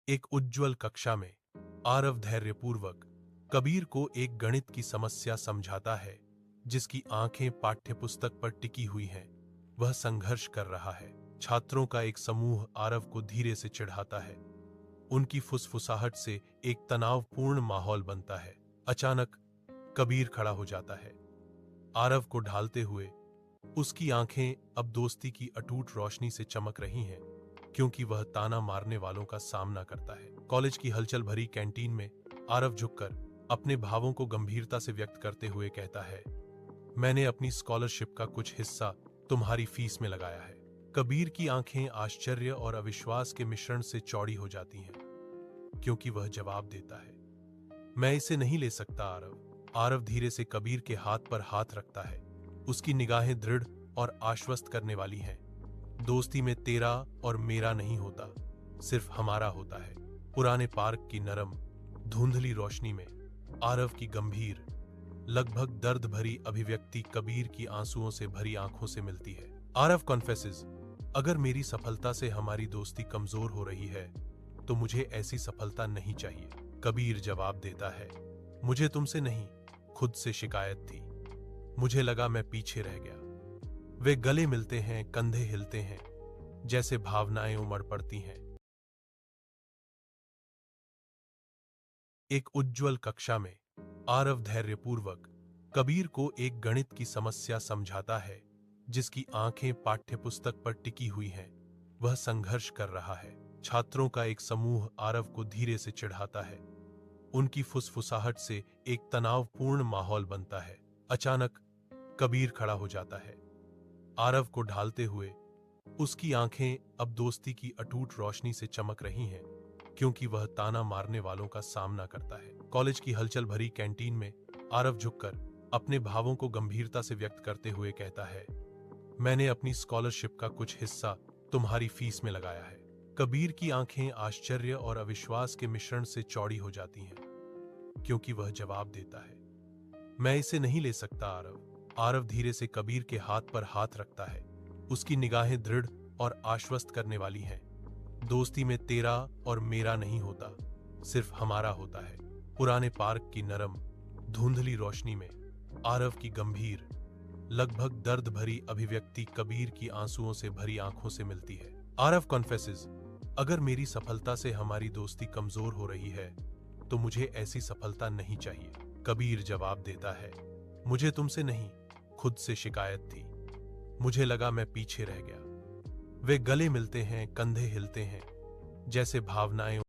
एक उज्ज्वल कक्षा में आरव धैर्यपूर्वक कबीर को एक गणित की समस्या समझाता है, जिसकी आंखें पाठ्यपुस्तक पर टिकी हुई हैं। वह संघर्ष कर रहा है। छात्रों का एक समूह आरव को धीरे से चिढ़ाता है। उनकी फुसफुसाहट से एक तनावपूर्ण माहौल बनता है। अचानक कबीर खड़ा हो जाता है, आरव को ढालते हुए। उसकी आंखें अब दोस्ती की अटूट रोशनी से चमक रही हैं, क्योंकि वह ताना मारने वालों का सामना करता है। कॉलेज की हलचल भरी कैंटीन में आरव झुककर अपने भावों को गंभीरता से व्यक्त करते हुए कहता है, मैंने अपनी स्कॉलरशिप का कुछ हिस्सा तुम्हारी फीस में लगाया है। कबीर की आंखें आश्चर्य और अविश्वास के मिश्रण से चौड़ी हो जाती हैं, क्योंकि वह जवाब देता है, मैं इसे नहीं ले सकता आरव। आरव धीरे से कबीर के हाथ पर हाथ रखता है। उसकी निगाहें दृढ़ और आश्वस्त करने वाली हैं। दोस्ती में तेरा और मेरा नहीं होता, सिर्फ हमारा होता है। पुराने पार्क की नरम धुंधली रोशनी में आरव की गंभीर, लगभग दर्द भरी अभिव्यक्ति कबीर की आंसुओं से भरी आंखों से मिलती है। आरव कॉन्फेसेस, अगर मेरी सफलता से हमारी दोस्ती कमजोर हो रही है, तो मुझे ऐसी सफलता नहीं चाहिए। कबीर जवाब देता है, मुझे तुमसे नहीं, खुद से शिकायत थी। मुझे लगा मैं पीछे रह गया। वे गले मिलते हैं, कंधे हिलते हैं, जैसे भावनाएं उमड़ पड़ती हैं। एक उज्ज्वल कक्षा में आरव धैर्यपूर्वक कबीर को एक गणित की समस्या समझाता है, जिसकी आंखें पाठ्यपुस्तक पर टिकी हुई हैं। वह संघर्ष कर रहा है। छात्रों का एक समूह आरव को धीरे से चिढ़ाता है। उनकी फुसफुसाहट से एक तनावपूर्ण माहौल बनता है। अचानक कबीर खड़ा हो जाता है, आरव को ढालते हुए। उसकी आंखें अब दोस्ती की अटूट रोशनी से चमक रही हैं, क्योंकि वह ताना मारने वालों का सामना करता है। कॉलेज की हलचल भरी कैंटीन में आरव झुककर अपने भावों को गंभीरता से व्यक्त करते हुए कहता है, मैंने अपनी स्कॉलरशिप का कुछ हिस्सा तुम्हारी फीस में लगाया है। कबीर की आंखें आश्चर्य और अविश्वास के मिश्रण से चौड़ी हो जाती हैं, क्योंकि वह जवाब देता है, मैं इसे नहीं ले सकता आरव। आरव धीरे से कबीर के हाथ पर हाथ रखता है। उसकी निगाहें दृढ़ और आश्वस्त करने वाली हैं। दोस्ती में तेरा और मेरा नहीं होता, सिर्फ हमारा होता है। पुराने पार्क की नरम धुंधली रोशनी में आरव की गंभीर, लगभग दर्द भरी अभिव्यक्ति कबीर की आंसुओं से भरी आंखों से मिलती है। आरव कॉन्फेसेस, अगर मेरी सफलता से हमारी दोस्ती कमजोर हो रही है, तो मुझे ऐसी सफलता नहीं चाहिए। कबीर जवाब देता है, मुझे तुमसे नहीं, खुद से शिकायत थी। मुझे लगा मैं पीछे रह गया। वे गले मिलते हैं, कंधे हिलते हैं, जैसे भावनाएं